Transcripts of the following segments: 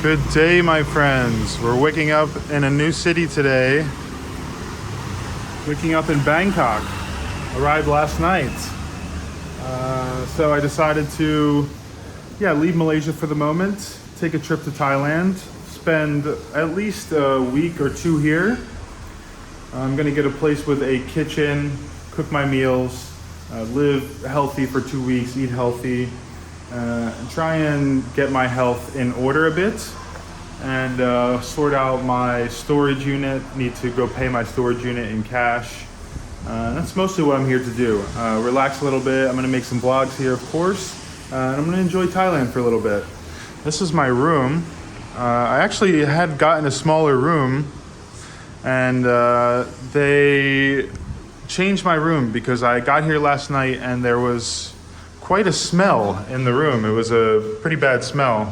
Good day, my friends. We're waking up in a new city today. Waking up in Bangkok. Arrived last night. So I decided to, leave Malaysia for the moment. Take a trip to Thailand. Spend at least a week or two here. I'm gonna get a place with a kitchen, cook my meals, live healthy for 2 weeks, eat healthy. And try and get my health in order a bit and sort out my storage unit. Need to go pay my storage unit in cash. That's mostly what I'm here to do. Relax a little bit. I'm gonna make some vlogs here, of course, and I'm gonna enjoy Thailand for a little bit. This is my room. I actually had gotten a smaller room, and they changed my room because I got here last night and there was quite a smell in the room. It was a pretty bad smell.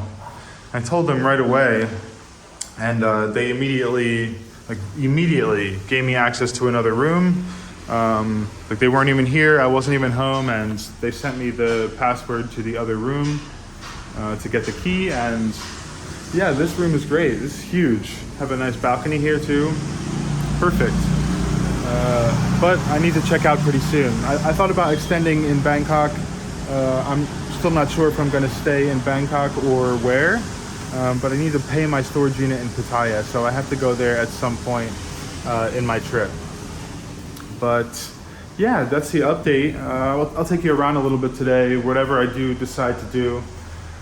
I told them right away, and they immediately gave me access to another room. They weren't even here, I wasn't even home, and they sent me the password to the other room to get the key. And yeah, this room is great. This is huge. Have a nice balcony here too. Perfect. But I need to check out pretty soon. I thought about extending in Bangkok. I'm still not sure if I'm going to stay in Bangkok or where, but I need to pay my storage unit in Pattaya, so I have to go there at some point in my trip. But yeah, that's the update. I'll take you around a little bit today, whatever I do decide to do.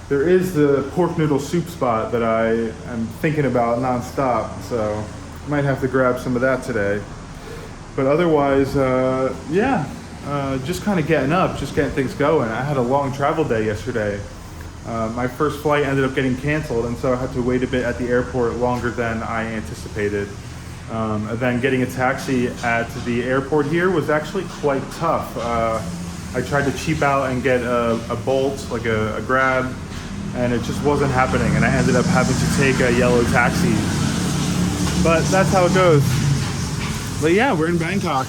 There is the pork noodle soup spot that I am thinking about nonstop, so I might have to grab some of that today. But otherwise, just kind of getting things going. I had a long travel day yesterday. My first flight ended up getting canceled, and so I had to wait a bit at the airport longer than I anticipated. And then getting a taxi at the airport here was actually quite tough. I tried to cheap out and get a Bolt, like a Grab, and it just wasn't happening, and I ended up having to take a yellow taxi. But that's how it goes. But yeah, we're in Bangkok.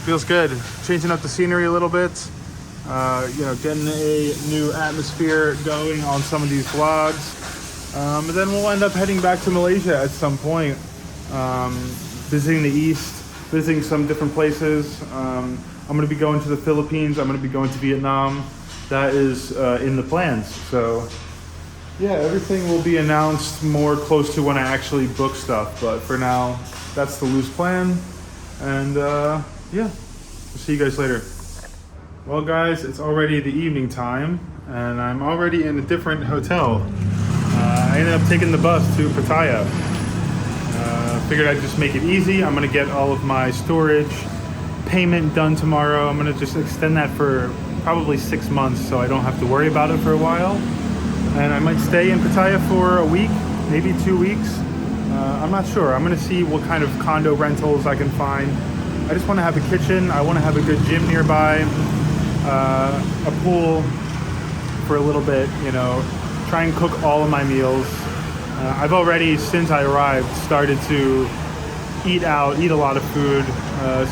Feels good. Changing up the scenery a little bit. Getting a new atmosphere going on some of these vlogs. And then we'll end up heading back to Malaysia at some point. Visiting the East, visiting some different places. I'm going to be going to the Philippines. I'm going to be going to Vietnam. That is in the plans. So yeah, everything will be announced more close to when I actually book stuff. But for now, that's the loose plan. And we'll see you guys later. Well guys, it's already the evening time and I'm already in a different hotel. I ended up taking the bus to Pattaya. Figured I'd just make it easy. I'm gonna get all of my storage payment done tomorrow. I'm gonna just extend that for probably 6 months so I don't have to worry about it for a while. And I might stay in Pattaya for a week, maybe 2 weeks. I'm not sure. I'm gonna see what kind of condo rentals I can find. I just want to have a kitchen. I want to have a good gym nearby, a pool for a little bit, try and cook all of my meals. I've already, since I arrived, started to eat out, eat a lot of food,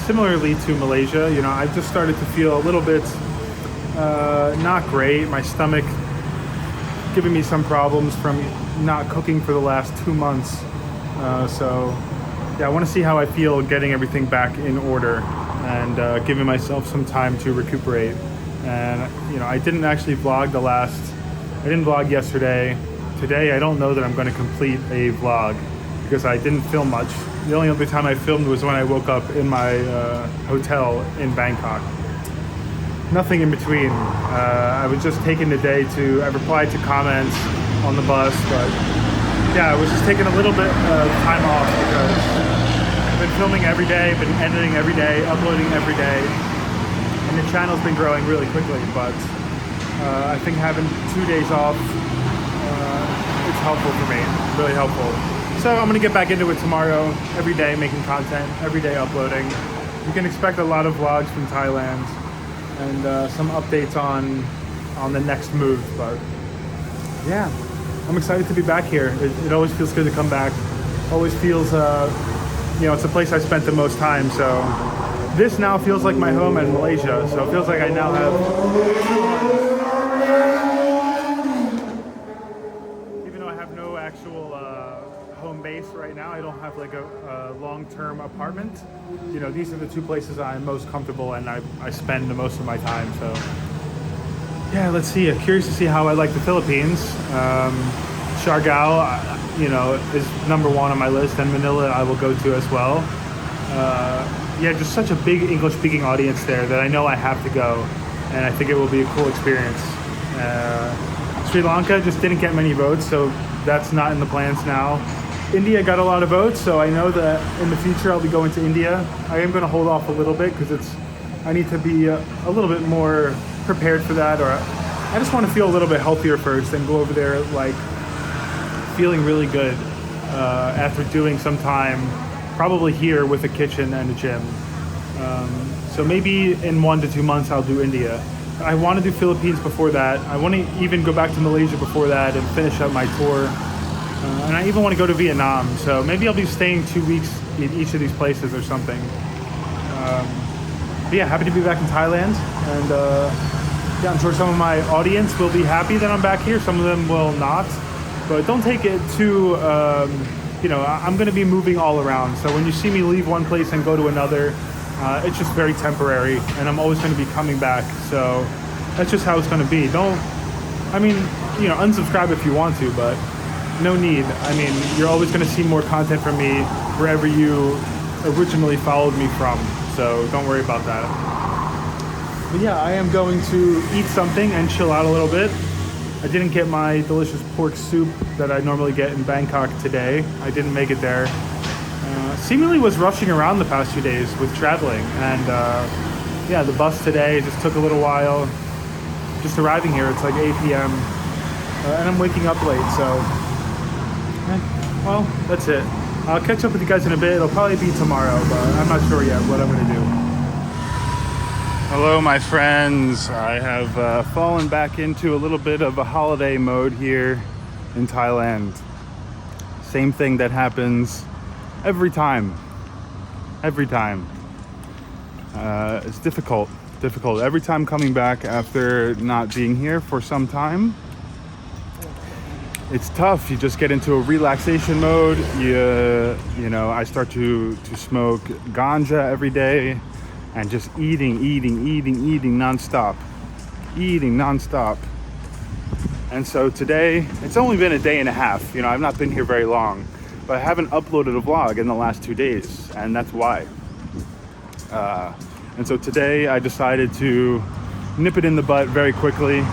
similarly to Malaysia. I've just started to feel a little bit not great. My stomach giving me some problems from not cooking for the last 2 months. I want to see how I feel getting everything back in order and giving myself some time to recuperate. And I didn't actually vlog I didn't vlog yesterday. Today I don't know that I'm going to complete a vlog because I didn't film much. The only other time I filmed was when I woke up in my hotel in Bangkok. Nothing in between. I was just taking the day I replied to comments on the bus, but yeah, I was just taking a little bit of time off because I've been filming every day, been editing every day, uploading every day, and the channel's been growing really quickly, but I think having 2 days off, it's helpful for me, really helpful. So I'm gonna get back into it tomorrow, every day making content, every day uploading. You can expect a lot of vlogs from Thailand and some updates on the next move, but yeah. I'm excited to be back here. It always feels good to come back. Always feels, it's a place I spent the most time. So this now feels like my home in Malaysia. So it feels like I now have 2 homes. Even though I have have no actual home base right now. I don't have like a long-term apartment. You know, these are the two places I'm most comfortable and I spend the most of my time. So yeah, let's see. I'm curious to see how I like the Philippines. Siargao, you know, is number one on my list, and Manila I will go to as well. Yeah, just such a big English-speaking audience there that I know I have to go, and I think it will be a cool experience. Sri Lanka just didn't get many votes, so that's not in the plans now. India got a lot of votes, so I know that in the future I'll be going to India. I am going to hold off a little bit because I need to be a little bit more prepared for that, or I just want to feel a little bit healthier first and go over there like feeling really good after doing some time probably here with a kitchen and a gym. So maybe in 1 to 2 months I'll do India. I want to do Philippines before that. I want to even go back to Malaysia before that and finish up my tour. And I even want to go to Vietnam. So maybe I'll be staying 2 weeks in each of these places or something. But yeah, happy to be back in Thailand. And yeah, I'm sure some of my audience will be happy that I'm back here. Some of them will not. But don't take it too, you know, I'm going to be moving all around. So when you see me leave one place and go to another, it's just very temporary, and I'm always going to be coming back. So that's just how it's going to be. I mean, you know, unsubscribe if you want to, but no need. I mean, you're always going to see more content from me wherever you originally followed me from. So don't worry about that. But yeah, I am going to eat something and chill out a little bit. I didn't get my delicious pork soup that I normally get in Bangkok today. I didn't make it there. Seemingly was rushing around the past few days with traveling, and yeah, the bus today just took a little while. Just arriving here, it's like 8 p.m. And I'm waking up late, so well, that's it. I'll catch up with you guys in a bit. It'll probably be tomorrow, but I'm not sure yet what I'm gonna do. Hello, my friends. I have fallen back into a little bit of a holiday mode here in Thailand. Same thing that happens every time. It's difficult. Every time coming back after not being here for some time, it's tough. You just get into a relaxation mode. You know, I start to smoke ganja every day and just eating nonstop. And so today, it's only been a day and a half. You know, I've not been here very long. But I haven't uploaded a vlog in the last 2 days, and that's why. And so today I decided to nip it in the butt very quickly.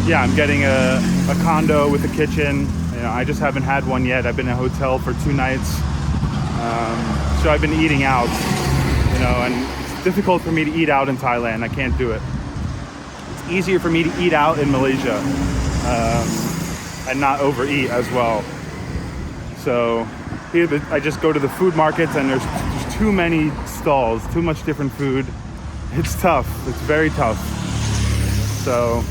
Yeah, I'm getting a condo with a kitchen. You know, I just haven't had one yet. I've been in a hotel for 2 nights. So I've been eating out, you know, and it's difficult for me to eat out in Thailand. I can't do it. It's easier for me to eat out in Malaysia. And not overeat as well. So here I just go to the food markets and there's too many stalls, too much different food. It's tough. It's very tough. So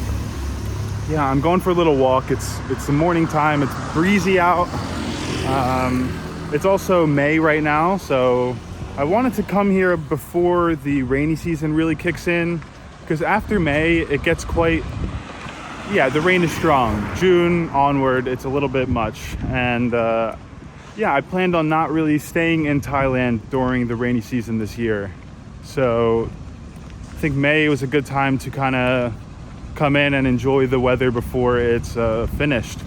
yeah, I'm going for a little walk. It's the morning time. It's breezy out. It's also May right now, so I wanted to come here before the rainy season really kicks in, because after May it gets quite, yeah, the rain is strong. June onward, it's a little bit much. And yeah, I planned on not really staying in Thailand during the rainy season this year. So I think May was a good time to kind of come in and enjoy the weather before it's finished.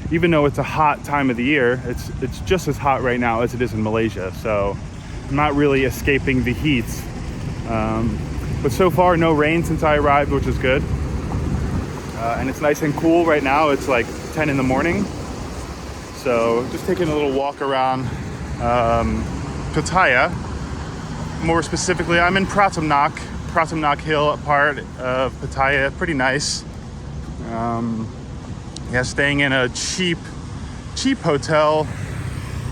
Even though it's a hot time of the year, it's just as hot right now as it is in Malaysia. So I'm not really escaping the heat. But so far, no rain since I arrived, which is good. And it's nice and cool right now. It's like 10 in the morning. So just taking a little walk around Pattaya. More specifically, I'm in Pratumnak Hill part of Pattaya. Pretty nice. Yeah, staying in a cheap hotel.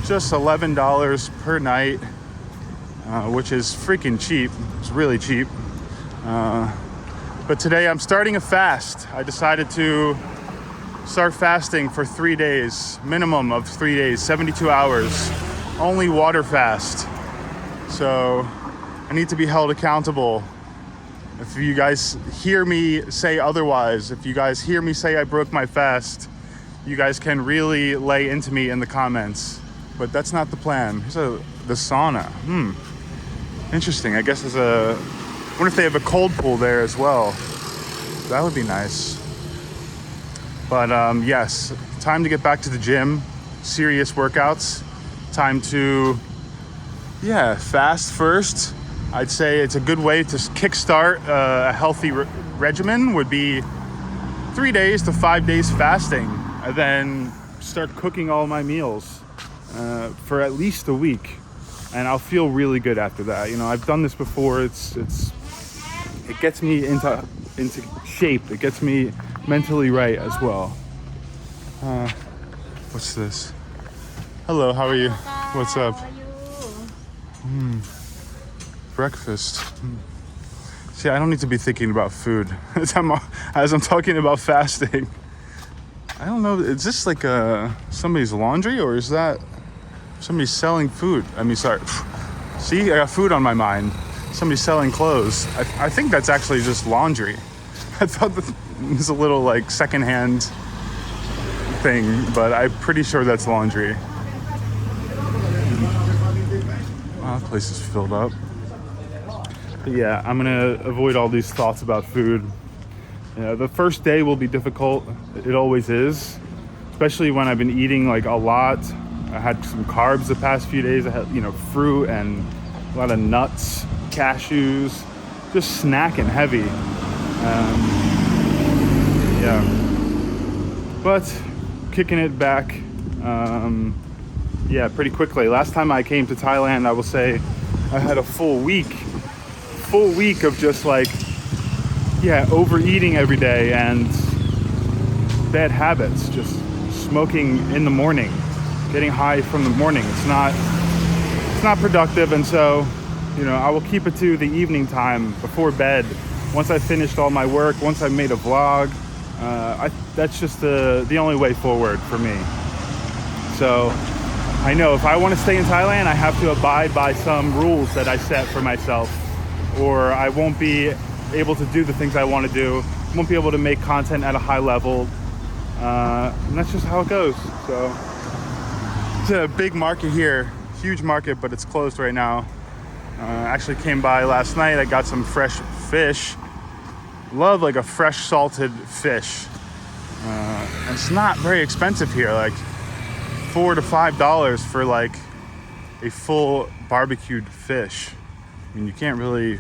Just $11 per night, which is freaking cheap. It's really cheap. But today I'm starting a fast. I decided to start fasting for 3 days, minimum of 3 days, 72 hours, only water fast. So I need to be held accountable If you guys hear me say otherwise, if you guys hear me say I broke my fast, you guys can really lay into me in the comments. But that's not the plan. Here's the sauna. Interesting. I guess there's I wonder if they have a cold pool there as well. That would be nice. But yes, time to get back to the gym. Serious workouts. Time to, fast first. I'd say it's a good way to kickstart a healthy regimen would be 3 days to 5 days fasting, and then start cooking all my meals for at least a week, and I'll feel really good after that. You know, I've done this before. It gets me into shape. It gets me mentally right as well. What's this? Hello, how are you? What's up? How are you? Breakfast. See, I don't need to be thinking about food as I'm talking about fasting. I don't know, is this like somebody's laundry, or is that somebody selling food? I mean, sorry. See, I got food on my mind. Somebody selling clothes. I think that's actually just laundry. I thought that it was a little like secondhand thing, but I'm pretty sure that's laundry. Wow, that place is filled up. But yeah, I'm gonna avoid all these thoughts about food. The first day will be difficult. It always is, especially when I've been eating like a lot. I had some carbs the past few days. I had, fruit and a lot of nuts, cashews, just snacking heavy. But kicking it back, pretty quickly. Last time I came to Thailand, I will say I had a full week of just like, overeating every day and bad habits, just smoking in the morning, getting high from the morning. It's not productive, and so, I will keep it to the evening time before bed. Once I finished all my work, once I made a vlog, that's just the only way forward for me. So I know if I want to stay in Thailand, I have to abide by some rules that I set for myself, or I won't be able to do the things I want to do, won't be able to make content at a high level, and that's just how it goes. So it's a big market here, huge market, but it's closed right now. Actually came by last night. I got some fresh fish. Love like a fresh salted fish. And it's not very expensive here, like $4 to $5 for like a full barbecued fish. I mean, you can't really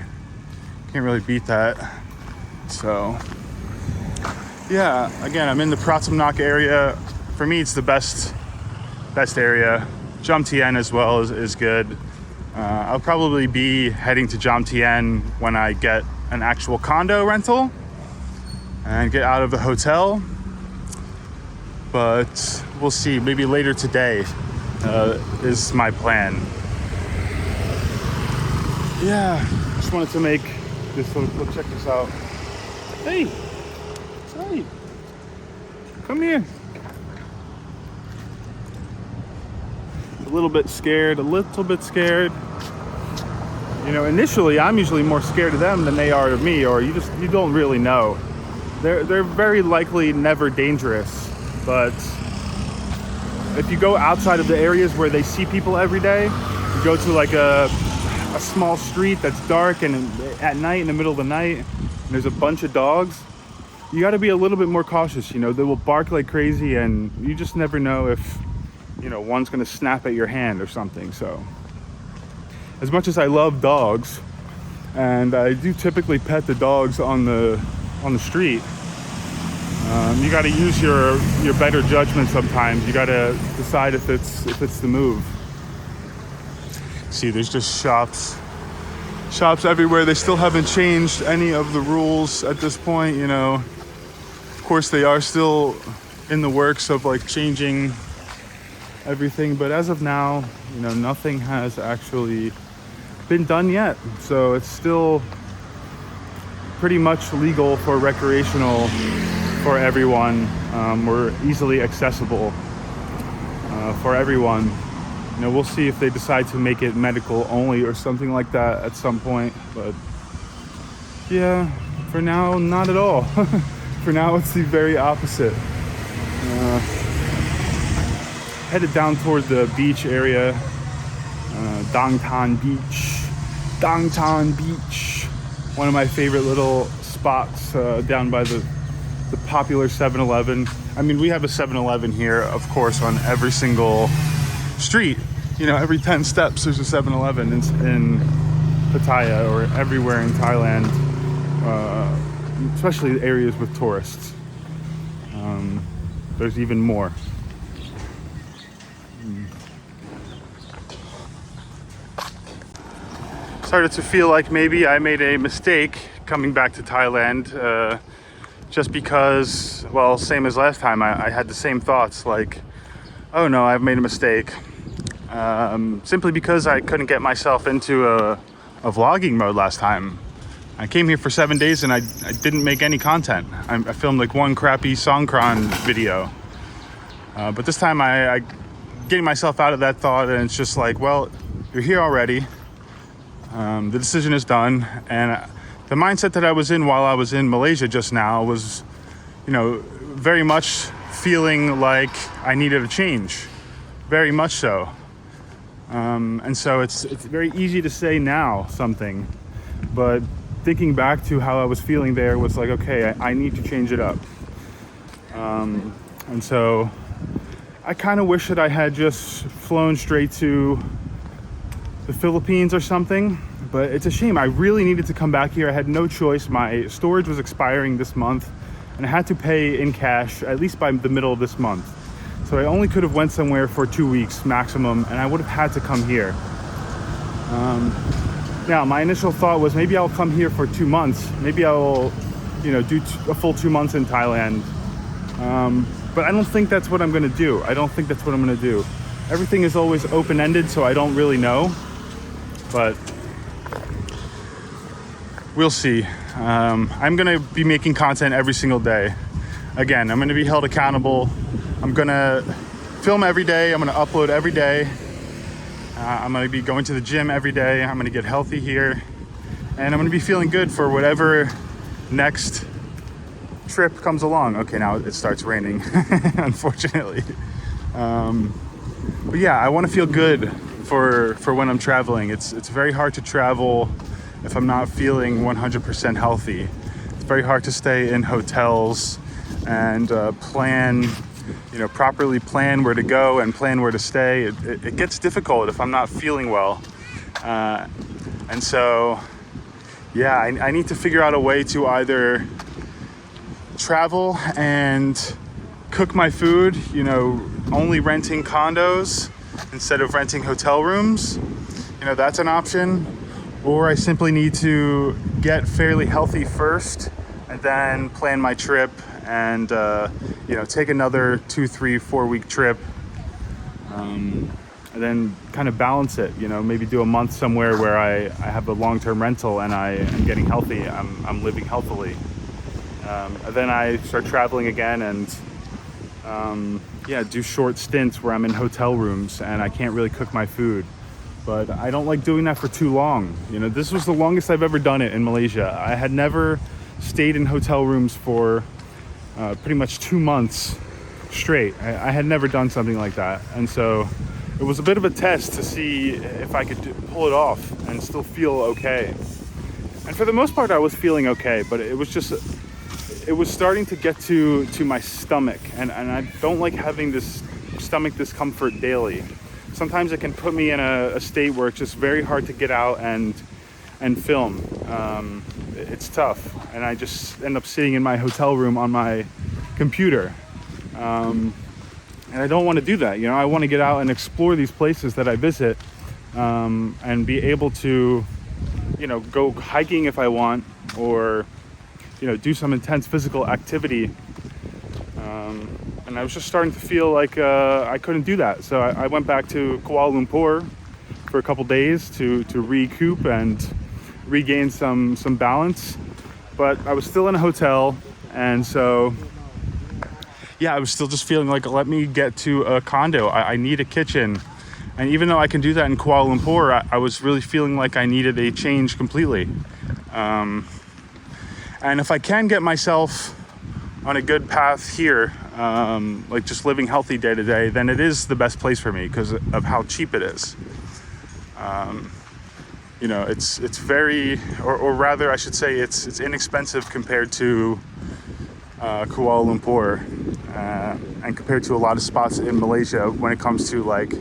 beat that. So yeah, again, I'm in the Pratumnak area. For me, it's the best area. Jomtien as well is good. I'll probably be heading to Jomtien when I get an actual condo rental and get out of the hotel, but we'll see. Maybe later today is my plan. Yeah, just wanted to make this little, check this out. Hey, come here. A little bit scared. Initially I'm usually more scared of them than they are of me, or you don't really know. They're very likely never dangerous, but if you go outside of the areas where they see people every day, you go to like a small street that's dark and at night, in the middle of the night, and there's a bunch of dogs, you got to be a little bit more cautious. They will bark like crazy, and you just never know if one's going to snap at your hand or something. So as much as I love dogs, and I do typically pet the dogs on the street, you got to use your better judgment sometimes. You got to decide if it's the move. See, there's just shops everywhere. They still haven't changed any of the rules at this point. Of course they are still in the works of like changing everything, but as of now, nothing has actually been done yet. So it's still pretty much legal for recreational for everyone, or easily accessible for everyone. We'll see if they decide to make it medical only or something like that at some point, but Yeah, for now, not at all. For now, it's the very opposite. Headed down toward the beach area, Dongtan Beach. Dongtan Beach, one of my favorite little spots down by the popular 7-Eleven. I mean, we have a 7-Eleven here, of course, on every single street. You know, every 10 steps there's a 7-Eleven in Pattaya or everywhere in Thailand, especially areas with tourists. There's even more. Started to feel like maybe I made a mistake coming back to Thailand, just because, well, same as last time, I had the same thoughts like, oh no, I've made a mistake. Simply because I couldn't get myself into a vlogging mode last time. I came here for 7 days and I didn't make any content. I filmed like one crappy Songkran video. But this time I getting myself out of that thought, and it's just like, well, you're here already. The decision is done, and the mindset that I was in while I was in Malaysia just now was, you know, very much feeling like I needed a change, very much so. And so it's very easy to say now something, but thinking back to how I was feeling there was like, okay, I need to change it up. And so I kind of wish that I had just flown straight to the Philippines or something, but it's a shame. I really needed to come back here. I had no choice. My storage was expiring this month, and I had to pay in cash at least by the middle of this month. So I only could have went somewhere for 2 weeks maximum, and I would have had to come here. Now, my initial thought was maybe I'll come here for 2 months. Maybe I'll, you know, do a full 2 months in Thailand. But I don't think that's what I'm going to do. I don't think that's what I'm going to do. Everything is always open-ended, so I don't really know. But we'll see. I'm going to be making content every single day. Again, I'm going to be held accountable. I'm going to film every day. I'm going to upload every day. I'm going to be going to the gym every day. I'm going to get healthy here. And I'm going to be feeling good for whatever next trip comes along. Okay, now it starts raining, unfortunately. But yeah, I want to feel good for when I'm traveling. It's very hard to travel if I'm not feeling 100% healthy. It's very hard to stay in hotels and properly plan where to go and plan where to stay. It gets difficult if I'm not feeling well. And so, yeah, I need to figure out a way to either travel and cook my food, you know, only renting condos instead of renting hotel rooms. You know, that's an option. Or I simply need to get fairly healthy first and then plan my trip and, take another 2, 3, 4 week trip. And then kind of balance it, you know, maybe do a month somewhere where I have a long-term rental and I am getting healthy. I'm living healthily. And then I start traveling again and, do short stints where I'm in hotel rooms and I can't really cook my food. But I don't like doing that for too long. You know, this was the longest I've ever done it in Malaysia. I had never stayed in hotel rooms for pretty much 2 months straight. I had never done something like that. And so it was a bit of a test to see if I could pull it off and still feel okay. And for the most part, I was feeling okay, but it was starting to get to my stomach. And I don't like having this stomach discomfort daily. Sometimes it can put me in a state where it's just very hard to get out and film. It's tough, and I just end up sitting in my hotel room on my computer. And I don't want to do that. You know, I want to get out and explore these places that I visit, and be able to, you know, go hiking if I want, or, you know, do some intense physical activity. And I was just starting to feel like I couldn't do that. So I went back to Kuala Lumpur for a couple days to recoup and regain some balance. But I was still in a hotel, and so, yeah, I was still just feeling like, let me get to a condo. I need a kitchen. And even though I can do that in Kuala Lumpur, I was really feeling like I needed a change completely. And if I can get myself on a good path here, like just living healthy day to day, then it is the best place for me because of how cheap it is. You know, it's very, or rather I should say it's inexpensive compared to Kuala Lumpur, and compared to a lot of spots in Malaysia when it comes to like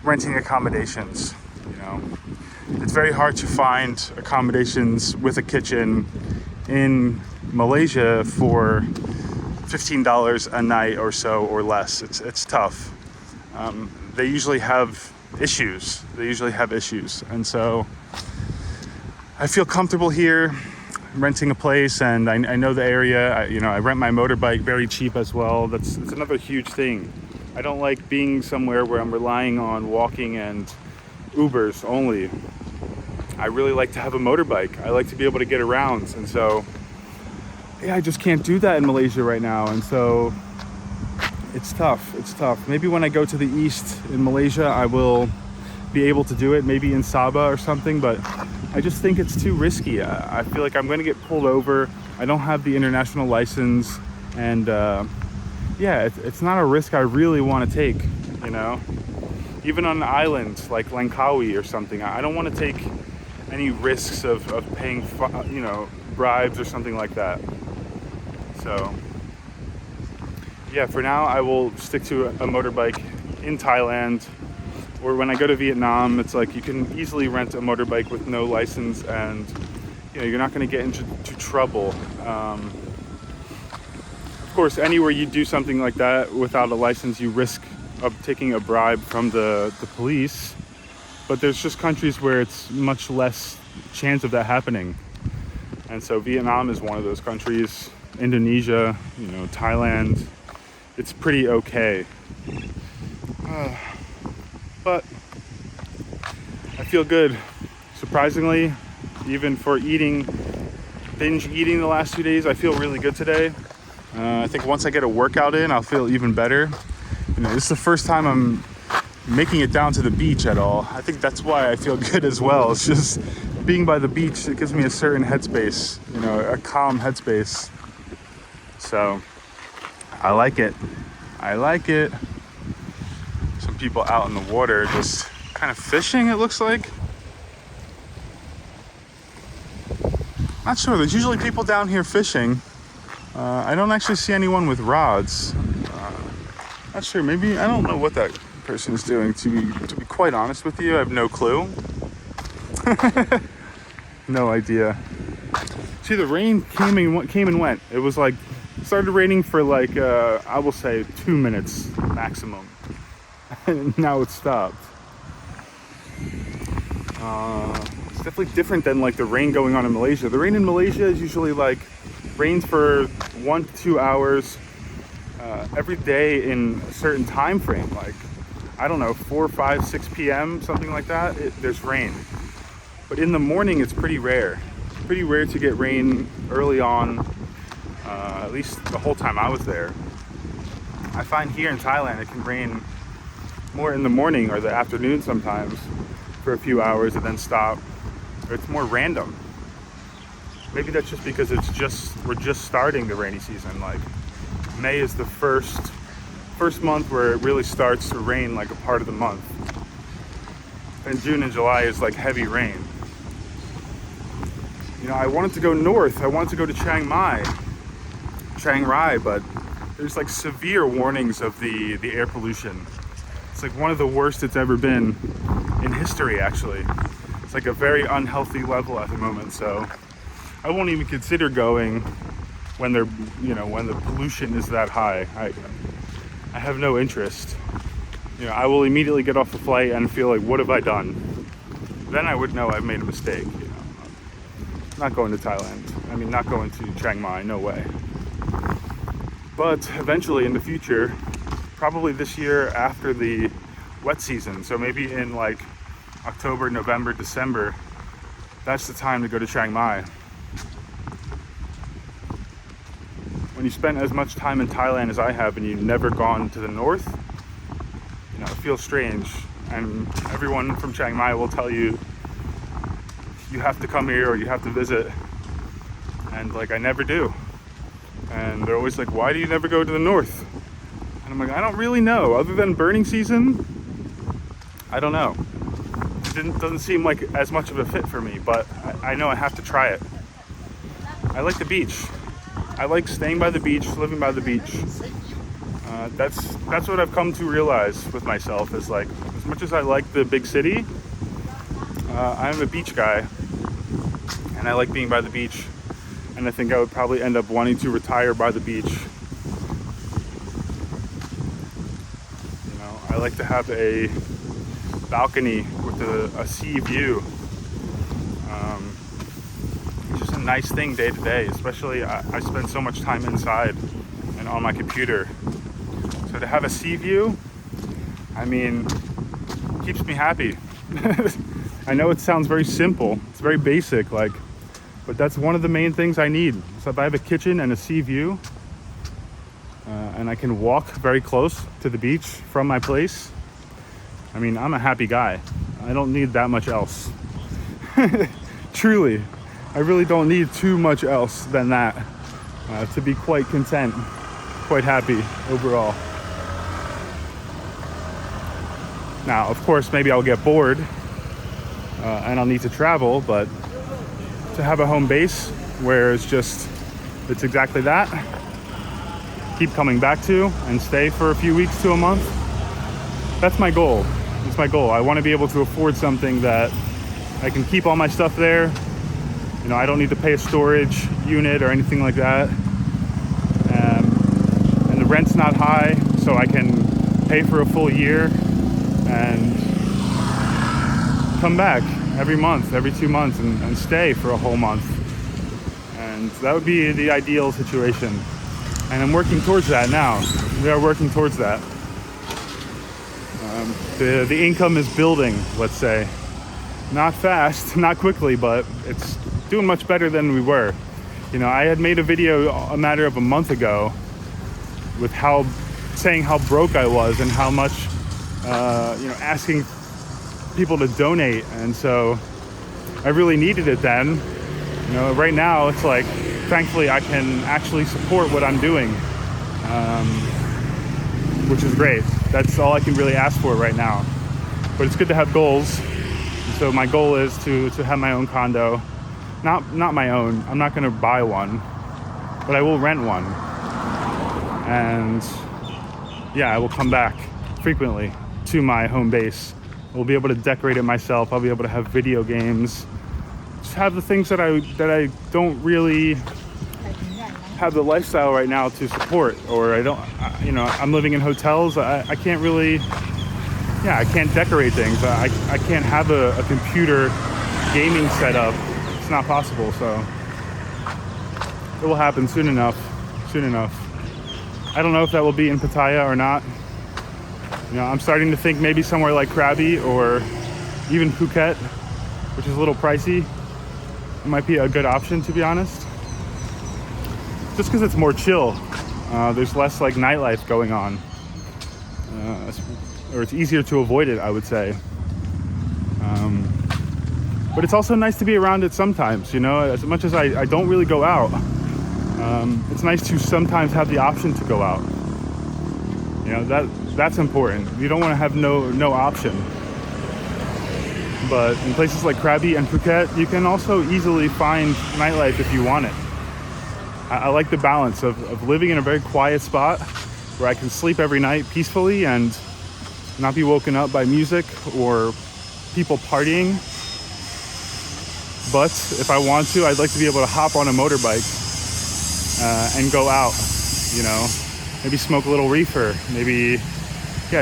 renting accommodations. You know, it's very hard to find accommodations with a kitchen in Malaysia for $15 a night or so or less. It's tough. They usually have issues. And so I feel comfortable here renting a place, and I know the area. I rent my motorbike very cheap as well. That's another huge thing. I don't like being somewhere where I'm relying on walking and Ubers only. I really like to have a motorbike. I like to be able to get around, and so I just can't do that in Malaysia right now, and so it's tough. Maybe when I go to the east in Malaysia, I will be able to do it, maybe in Sabah or something, but I just think it's too risky. I feel like I'm going to get pulled over. I don't have the international license, and it's not a risk I really want to take, you know? Even on an island like Langkawi or something, I don't want to take any risks of paying, bribes or something like that. So, yeah, for now I will stick to a motorbike in Thailand. Or when I go to Vietnam, it's like you can easily rent a motorbike with no license, and you're not going to get into trouble. Of course, anywhere you do something like that without a license, you risk of taking a bribe from the police. But there's just countries where it's much less chance of that happening. And so Vietnam is one of those countries. Indonesia, Thailand, it's pretty okay. But I feel good, surprisingly, even for binge eating the last 2 days. I feel really good today. I think once I get a workout in, I'll feel even better. This is the first time I'm making it down to the beach at all. I think that's why I feel good as well. It's just being by the beach, it gives me a certain headspace, a calm headspace. So I like it. Some people out in the water just kind of fishing, it looks like. Not sure, there's usually people down here fishing. I don't actually see anyone with rods. Not sure, maybe, I don't know what that person is doing, to be quite honest with you. I have no clue. No idea. See, the rain came and went. It was like, started raining for like, I will say 2 minutes maximum. And now it's stopped. It's definitely different than like the rain going on in Malaysia. The rain in Malaysia is usually like rains for 1 to 2 hours every day in a certain time frame. Like, I don't know, 4, 5, 6 p.m., something like that. There's rain. But in the morning, it's pretty rare. It's pretty rare to get rain early on, at least the whole time I was there. I find here in Thailand, it can rain more in the morning or the afternoon sometimes for a few hours and then stop. Or it's more random. Maybe that's just because we're just starting the rainy season. Like, May is the first month where it really starts to rain, like a part of the month. And June and July is like heavy rain. I wanted to go north. I wanted to go to Chiang Rai, but there's like severe warnings of the air pollution. It's like one of the worst it's ever been in history, actually. It's like a very unhealthy level at the moment, so I won't even consider going when when the pollution is that high. I have no interest. I will immediately get off the flight and feel like, what have I done? Then I would know I've made a mistake. Not going to Thailand. I mean, not going to Chiang Mai, no way. But eventually in the future, probably this year after the wet season, so maybe in like October, November, December, that's the time to go to Chiang Mai. When you spend as much time in Thailand as I have and you've never gone to the north, it feels strange. And everyone from Chiang Mai will tell you, you have to come here or you have to visit. And like, I never do. And they're always like, why do you never go to the north? And I'm like, I don't really know. Other than burning season, I don't know. It doesn't seem like as much of a fit for me, but I know I have to try it. I like the beach. I like staying by the beach, living by the beach. That's what I've come to realize with myself, is like, as much as I like the big city, I'm a beach guy, and I like being by the beach, and I think I would probably end up wanting to retire by the beach. You know, I like to have a balcony with a sea view. It's just a nice thing day to day, especially I spend so much time inside and on my computer. So to have a sea view, I mean, keeps me happy. I know it sounds very simple, it's very basic, like, but that's one of the main things I need. So if I have a kitchen and a sea view, and I can walk very close to the beach from my place, I mean, I'm a happy guy. I don't need that much else. Truly, I really don't need too much else than that to be quite content, quite happy overall. Now, of course, maybe I'll get bored and I'll need to travel, but to have a home base where it's exactly that, keep coming back to and stay for a few weeks to a month, that's my goal. It's my goal. I want to be able to afford something that I can keep all my stuff there. You know, I don't need to pay a storage unit or anything like that. And the rent's not high, so I can pay for a full year and come back every month, every 2 months, and stay for a whole month. And that would be the ideal situation. And I'm working towards that now. We are working towards that. The income is building, let's say. Not fast, not quickly, but it's doing much better than we were. You know, I had made a video a matter of a month ago with saying how broke I was and how much, asking people to donate. And so I really needed it then. You know, right now it's like, thankfully I can actually support what I'm doing, which is great. That's all I can really ask for right now. But it's good to have goals. And so my goal is to have my own condo. Not my own. I'm not going to buy one, but I will rent one. And yeah, I will come back frequently to my home base. I will be able to decorate it myself. I'll be able to have video games. Just have the things that I don't really have the lifestyle right now to support, or I'm living in hotels. I can't really, I can't decorate things. I can't have a computer gaming setup. It's not possible, so it will happen soon enough. I don't know if that will be in Pattaya or not. You know, I'm starting to think maybe somewhere like Krabi or even Phuket, which is a little pricey. It might be a good option, to be honest. Just because it's more chill. There's less like nightlife going on. Or it's easier to avoid it, I would say. But it's also nice to be around it sometimes, you know, as much as I don't really go out. It's nice to sometimes have the option to go out. You know, that's important. You don't want to have no option. But in places like Krabi and Phuket, you can also easily find nightlife if you want it. I like the balance of living in a very quiet spot where I can sleep every night peacefully and not be woken up by music or people partying. But if I want to, I'd like to be able to hop on a motorbike and go out, you know, maybe smoke a little reefer, maybe,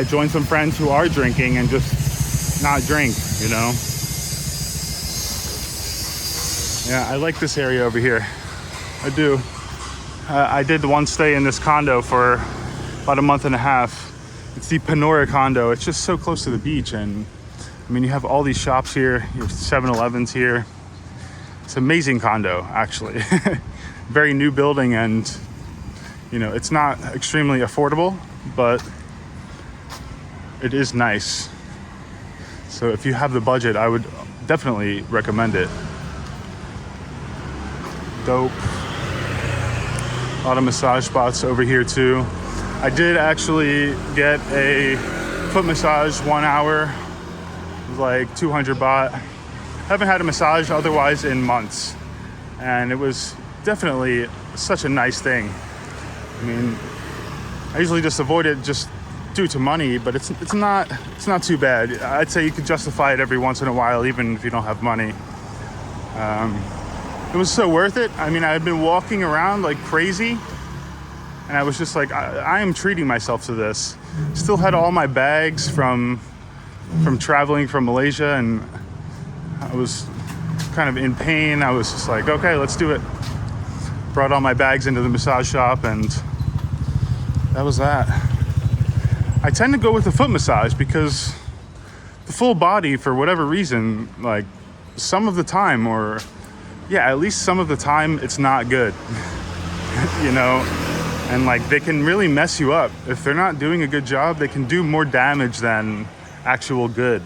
join some friends who are drinking and just not drink, you know. Yeah, I like this area over here. I do. I did one stay in this condo for about a month and a half. It's the Panora condo. It's just so close to the beach, and I mean, you have all these shops here. You have 7-Elevens here. It's an amazing condo, actually. Very new building, and you know, it's not extremely affordable, but it is nice. So if you have the budget, I would definitely recommend it. Dope. A lot of massage spots over here too. I did actually get a foot massage, 1 hour. It was like 200 baht. Haven't had a massage otherwise in months. And it was definitely such a nice thing. I mean, I usually just avoid it just due to money, but it's not too bad. I'd say you could justify it every once in a while, even if you don't have money. It was so worth it. I mean, I had been walking around like crazy, and I was just like, I am treating myself to this. Still had all my bags from traveling from Malaysia, and I was kind of in pain. I was just like, okay, let's do it. Brought all my bags into the massage shop, and that was that. I tend to go with the foot massage because the full body, for whatever reason, like some of the time, or yeah, at least some of the time, it's not good. You know, and like they can really mess you up. If they're not doing a good job, they can do more damage than actual good.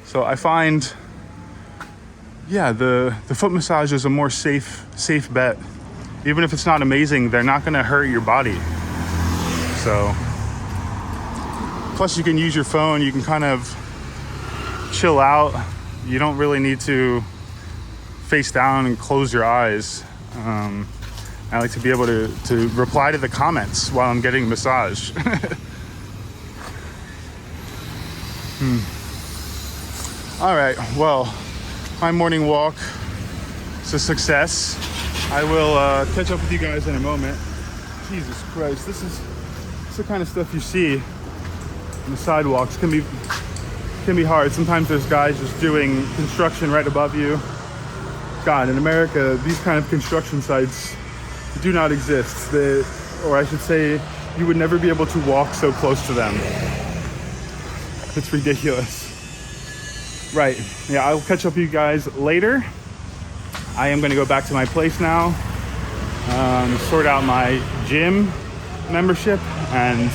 So I find, yeah, the foot massage is a more safe bet. Even if it's not amazing, they're not gonna hurt your body. So, plus you can use your phone, you can kind of chill out. You don't really need to face down and close your eyes. I like to be able to reply to the comments while I'm getting a massage. All right, well, my morning walk is a success. I will catch up with you guys in a moment. Jesus Christ, this is the kind of stuff you see on the sidewalks. Can be hard. Sometimes there's guys just doing construction right above you. God, in America, these kind of construction sites do not exist. Or I should say, you would never be able to walk so close to them. It's ridiculous. Right, yeah, I'll catch up with you guys later. I am gonna go back to my place now, sort out my gym membership and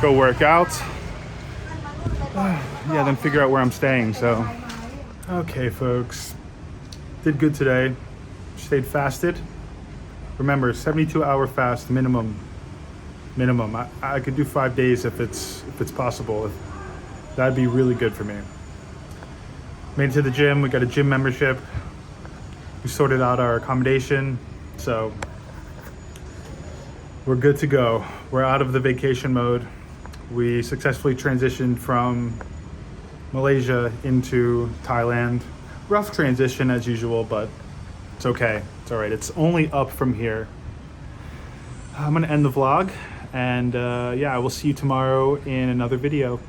go work out. Yeah, then figure out where I'm staying, so. Okay, folks, did good today. Stayed fasted. Remember, 72-hour fast minimum. I could do 5 days if it's possible. That'd be really good for me. Made it to the gym. We got a gym membership. We sorted out our accommodation, so we're good to go. We're out of the vacation mode. We successfully transitioned from Malaysia into Thailand. Rough transition as usual, but it's okay. It's all right. It's only up from here. I'm gonna end the vlog, and yeah, I will see you tomorrow in another video.